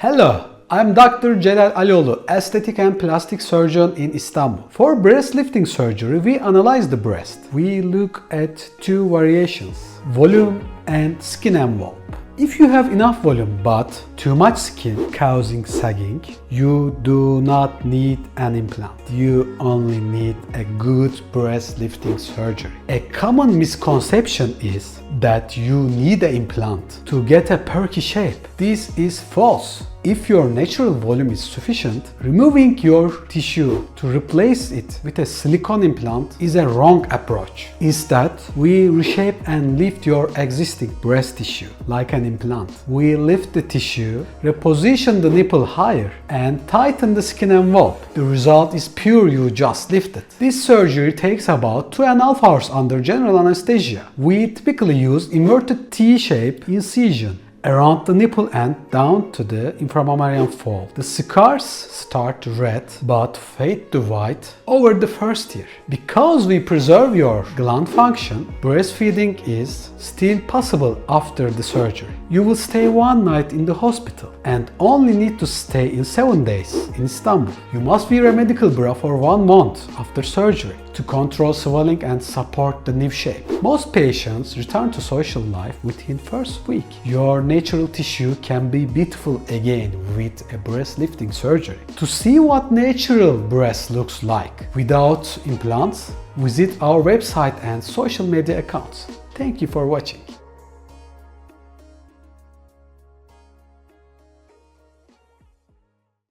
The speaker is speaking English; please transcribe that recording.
Hello, I'm Dr. Celal Alioğlu, aesthetic and plastic surgeon in Istanbul. For breast lifting surgery, we analyze the breast. We look at two variations, volume and skin envelope. If you have enough volume but too much skin causing sagging, you do not need an implant. You only need a good breast lifting surgery. A common misconception is that you need an implant to get a perky shape. This is false. If your natural volume is sufficient, removing your tissue to replace it with a silicone implant is a wrong approach. Instead, we reshape and lift your existing breast tissue like an implant. We lift the tissue, reposition the nipple higher, and tighten the skin envelope. The result is pure you just lifted. This surgery takes about 2.5 hours under general anesthesia. We typically use inverted T-shape incision around the nipple and down to the inframammalian fold. The scars start red but fade to white over the first year. Because we preserve your gland function, breastfeeding is still possible after the surgery. You will stay one night in the hospital and only need to stay in 7 days in Istanbul. You must wear a medical bra for 1 month after surgery to control swelling and support the new shape. Most patients return to social life within first week. Your natural tissue can be beautiful again with a breast lifting surgery. To see what natural breast looks like without implants, visit our website and social media accounts. Thank you for watching.